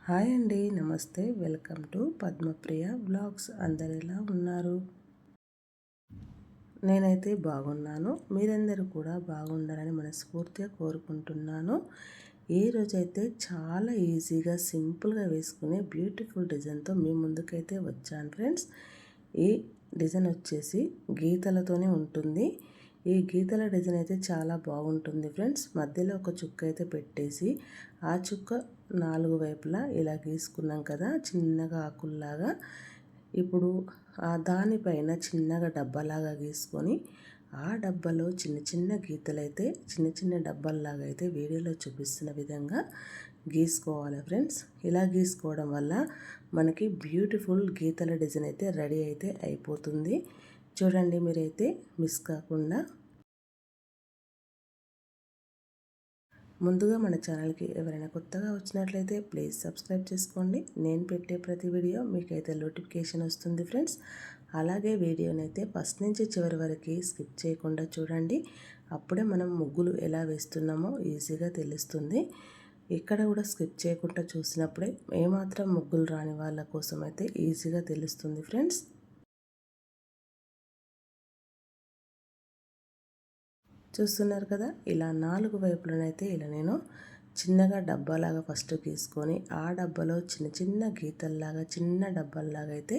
Hi అండి, నమస్తే. Welcome to Padmapriya blogs. అందరు ఎలా ఉన్నారు? నేనైతే బాగున్నాను. మీరందరూ కూడా బాగుండాలని మనస్ఫూర్తిగా కోరుకుంటున్నాను. ఈరోజైతే చాలా ఈజీగా సింపుల్గా వేసుకునే బ్యూటిఫుల్ డిజైన్తో మీ ముందుకైతే వచ్చాను ఫ్రెండ్స్. ఈ డిజైన్ వచ్చేసి గీతలతోనే ఉంటుంది. ఈ గీతల డిజైన్ అయితే చాలా బాగుంటుంది ఫ్రెండ్స్. మధ్యలో ఒక చుక్క అయితే పెట్టేసి ఆ చుక్క 4 వైపులా ఇలా గీసుకున్నాం కదా, చిన్నగా ఆకుల్లాగా. ఇప్పుడు దానిపైన చిన్నగా డబ్బాలాగా గీసుకొని ఆ డబ్బాలో చిన్న చిన్న గీతలైతే చిన్న చిన్న డబ్బాల్లాగా అయితే వీడియోలో చూపిస్తున్న విధంగా గీసుకోవాలి ఫ్రెండ్స్. ఇలా గీసుకోవడం వల్ల మనకి బ్యూటిఫుల్ గీతల డిజైన్ అయితే రెడీ అయితే అయిపోతుంది. చూడండి, మీరైతే మిస్ కాకుండా. ముందుగా మన ఛానల్కి ఎవరైనా కొత్తగా వచ్చినట్లయితే ప్లీజ్ సబ్స్క్రైబ్ చేసుకోండి. నేను పెట్టే ప్రతి వీడియో మీకైతే నోటిఫికేషన్ వస్తుంది ఫ్రెండ్స్. అలాగే వీడియోనైతే ఫస్ట్ నుంచి చివరి వరకు స్కిప్ చేయకుండా చూడండి. అప్పుడే మనం ముగ్గులు ఎలా వేస్తున్నామో ఈజీగా తెలుస్తుంది. ఇక్కడ కూడా స్కిప్ చేయకుండా చూసినప్పుడే ఏమాత్రం ముగ్గులు రాని వాళ్ళ కోసం అయితే ఈజీగా తెలుస్తుంది ఫ్రెండ్స్. చూస్తున్నారు కదా, ఇలా 4 వైపులనైతే ఇలా నేను చిన్నగా డబ్బాలాగా ఫస్ట్ గీసుకొని ఆ డబ్బాలో చిన్న చిన్న గీతల్లాగా చిన్న డబ్బాల్లాగా అయితే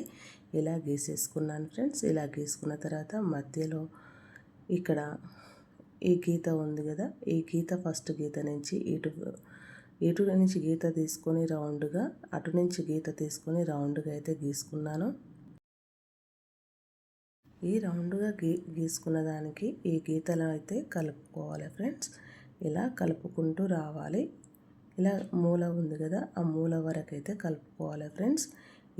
ఇలా గీసేసుకున్నాను ఫ్రెండ్స్. ఇలా గీసుకున్న తర్వాత మధ్యలో ఇక్కడ ఈ గీత ఉంది కదా, ఈ గీత ఫస్ట్ గీత నుంచి ఇటు నుంచి గీత తీసుకొని రౌండ్గా, అటు నుంచి గీత తీసుకొని రౌండ్గా అయితే గీసుకున్నాను. ఈ రౌండ్గా గీసుకున్న దానికి ఈ గీతలు అయితే కలుపుకోవాలి ఫ్రెండ్స్. ఇలా కలుపుకుంటూ రావాలి. ఇలా మూల ఉంది కదా, ఆ మూల వరకు అయితే కలుపుకోవాలి ఫ్రెండ్స్.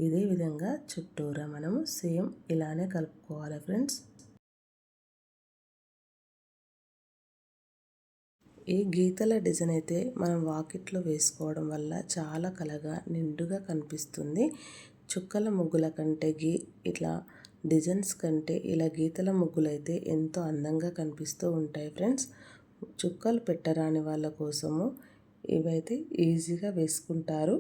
ఇదే విధంగా చుట్టూరా మనము సేమ్ ఇలానే కలుపుకోవాలి ఫ్రెండ్స్. ఈ గీతల డిజైన్ అయితే మనం వాకిట్లో వేసుకోవడం వల్ల చాలా కలగా నిండుగా కనిపిస్తుంది. చుక్కల ముగ్గుల కంటే ఇట్లా డిజైన్స్ కంటే ఇలా గీతల ముగ్గులు అయితే ఎంతో అందంగా కనిపిస్తూ ఉంటాయి ఫ్రెండ్స్. చుక్కలు పెట్టరాని వాళ్ళ కోసము ఇవైతే ఈజీగా వేసుకుంటారు.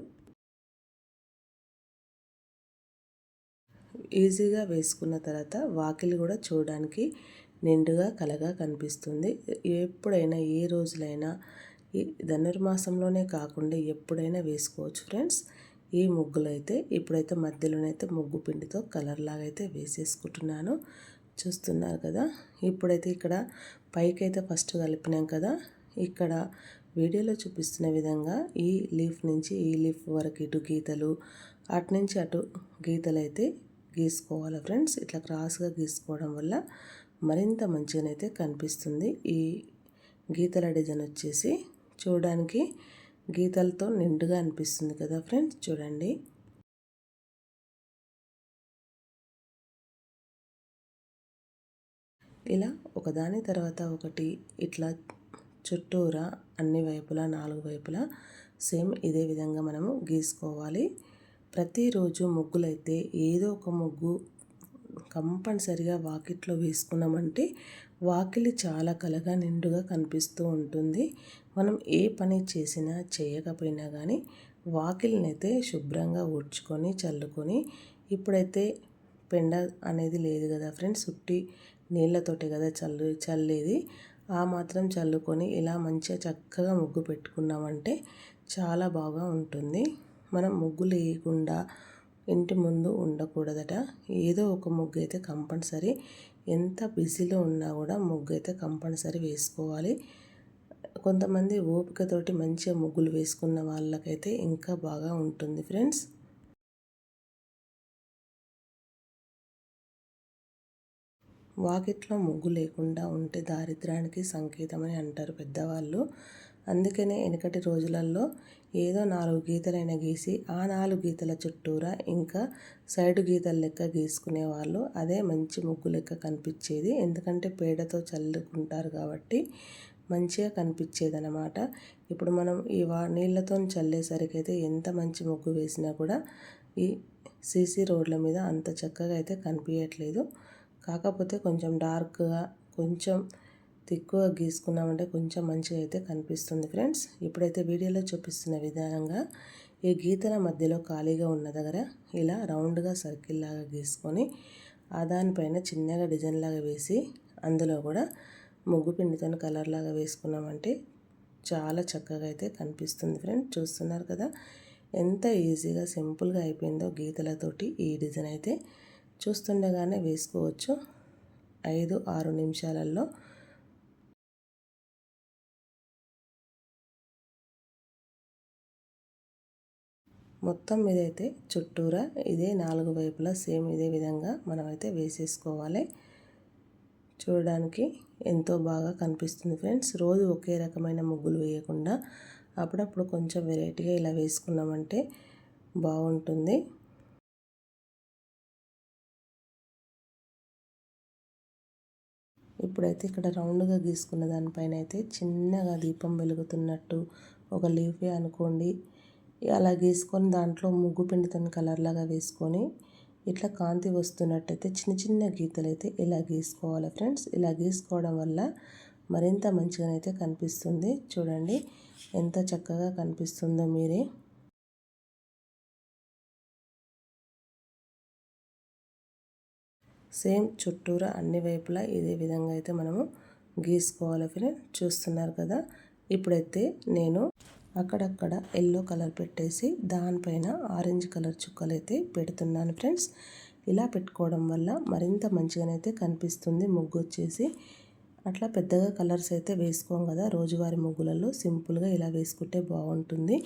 ఈజీగా వేసుకున్న తర్వాత వాకిలి కూడా చూడడానికి నిండుగా కలగా కనిపిస్తుంది. ఎప్పుడైనా ఏ రోజులైనా ఈ ధనుర్మాసంలోనే కాకుండా ఎప్పుడైనా వేసుకోవచ్చు ఫ్రెండ్స్. ఈ ముగ్గులు అయితే ఇప్పుడైతే మధ్యలోనైతే ముగ్గు పిండితో కలర్ లాగా అయితే వేసేసుకుంటున్నాను. చూస్తున్నారు కదా, ఇప్పుడైతే ఇక్కడ పైకి అయితే ఫస్ట్ కలిపినాం కదా, ఇక్కడ వీడియోలో చూపిస్తున్న విధంగా ఈ లీఫ్ నుంచి ఈ లీఫ్ వరకు ఇటు గీతలు, అటు నుంచి అటు గీతలు అయితే గీసుకోవాలి ఫ్రెండ్స్. ఇట్లా క్రాస్గా గీసుకోవడం వల్ల మరింత మంచిగానైతే కనిపిస్తుంది. ఈ గీతల డిజైన్ వచ్చేసి చూడడానికి గీతలతో నిండుగా అనిపిస్తుంది కదా ఫ్రెండ్స్. చూడండి, ఇలా ఒకదాని తర్వాత ఒకటి ఇట్లా చుట్టూరా అన్ని వైపులా 4 వైపులా సేమ్ ఇదే విధంగా మనము గీసుకోవాలి. ప్రతిరోజు ముగ్గులైతే ఏదో ఒక ముగ్గు కంపల్సరిగా వాకిట్లో వేసుకున్నామంటే వాకిలి చాలా కలగా నిండుగా కనిపిస్తూ ఉంటుంది. మనం ఏ పని చేసినా చేయకపోయినా కానీ వాకిలినైతే శుభ్రంగా ఊడ్చుకొని చల్లుకొని, ఇప్పుడైతే పెండ అనేది లేదు కదా ఫ్రెండ్స్, ఉట్టి నీళ్ళతోటే కదా చల్లేది. ఆ మాత్రం చల్లుకొని ఇలా మంచిగా చక్కగా ముగ్గు పెట్టుకున్నామంటే చాలా బాగా ఉంటుంది. మనం ముగ్గులు వేయకుండా ఇంటి ముందు ఉండకూడదట. ఏదో ఒక ముగ్గు అయితే కంపల్సరీ, ఎంత బిజీలో ఉన్నా కూడా ముగ్గు అయితే కంపల్సరీ వేసుకోవాలి. కొంతమంది ఓపికతోటి మంచిగా ముగ్గులు వేసుకున్న వాళ్ళకైతే ఇంకా బాగా ఉంటుంది ఫ్రెండ్స్. వాకిట్లో ముగ్గు లేకుండా ఉంటే దారిద్ర్యానికి సంకేతమని అంటారు పెద్దవాళ్ళు. అందుకనే వెనకటి రోజులలో ఏదో 4 గీతలైన గీసి ఆ 4 గీతల చుట్టూరా ఇంకా సైడు గీతల లెక్క గీసుకునేవాళ్ళు. అదే మంచి ముగ్గు లెక్క కనిపించేది. ఎందుకంటే పేడతో చల్లుకుంటారు కాబట్టి మంచిగా కనిపించేదన్నమాట. ఇప్పుడు మనం ఈ నీళ్ళతో చల్లేసరికి అయితే ఎంత మంచి ముగ్గు వేసినా కూడా ఈ సీసీ రోడ్ల మీద అంత చక్కగా అయితే కనిపించట్లేదు. కాకపోతే కొంచెం డార్క్గా కొంచెం తిక్కుగా గీసుకున్నామంటే కొంచెం మంచిగా అయితే కనిపిస్తుంది ఫ్రెండ్స్. ఇప్పుడైతే వీడియోలో చూపిస్తున్న విధానంగా ఈ గీతల మధ్యలో ఖాళీగా ఉన్న దగ్గర ఇలా రౌండ్గా సర్కిల్ లాగా గీసుకొని దానిపైన చిన్నగా డిజైన్ లాగా వేసి అందులో కూడా ముగ్గు పిండితో కలర్ లాగా వేసుకున్నామంటే చాలా చక్కగా అయితే కనిపిస్తుంది ఫ్రెండ్స్. చూస్తున్నారు కదా ఎంత ఈజీగా సింపుల్గా అయిపోయిందో గీతలతోటి ఈ డిజైన్ అయితే. చూస్తుండగానే వేసుకోవచ్చు 5-6 నిమిషాలలో. మొత్తం మీదైతే చుట్టూరా ఇదే 4 వైపులా సేమ్ ఇదే విధంగా మనమైతే వేసేసుకోవాలి. చూడడానికి ఎంతో బాగా కనిపిస్తుంది ఫ్రెండ్స్. రోజు ఒకే రకమైన ముగ్గులు వేయకుండా అప్పుడప్పుడు కొంచెం వెరైటీగా ఇలా వేసుకున్నామంటే బాగుంటుంది. ఇప్పుడైతే ఇక్కడ రౌండ్గా గీసుకున్న దానిపైన అయితే చిన్నగా దీపం వెలుగుతున్నట్టు ఒక లీఫే అనుకోండి అలా గీసుకొని దాంట్లో ముగ్గు పిండితో కలర్ లాగా వేసుకొని ఇట్లా కాంతి వస్తున్నట్టయితే చిన్న చిన్న గీతలు అయితే ఇలా గీసుకోవాలి ఫ్రెండ్స్. ఇలా గీసుకోవడం వల్ల మరింత మంచిగానైతే కనిపిస్తుంది. చూడండి ఎంత చక్కగా కనిపిస్తుందో మీరే. సేమ్ చుట్టూరా అన్ని వైపులా ఇదే విధంగా అయితే మనము గీసుకోవాలి ఫ్రెండ్స్. చూస్తున్నారు కదా ఇప్పుడైతే నేను అక్కడక్కడ ఎల్లో కలర్ పెట్టేసి దానిపైన ఆరెంజ్ కలర్ చుక్కలు అయితే పెడుతున్నాను ఫ్రెండ్స్. ఇలా పెట్టుకోవడం వల్ల మరింత మంచిగానైతే కనిపిస్తుంది ముగ్గు వచ్చేసి. అట్లా పెద్దగా కలర్స్ అయితే వేసుకోం కదా రోజువారీ ముగ్గులలో సింపుల్గా ఇలా వేసుకుంటే బాగుంటుంది.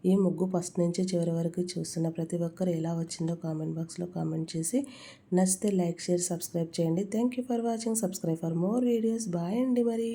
ఈ ముగ్గు ఫస్ట్ నుంచి చివరి వరకు చూస్తున్న ప్రతి ఒక్కరు ఎలా వచ్చిందో కామెంట్ బాక్స్లో కామెంట్ చేసి నచ్చితే లైక్ షేర్ సబ్స్క్రైబ్ చేయండి. Thank you for watching. Subscribe for more videos. Bye అండి మరి.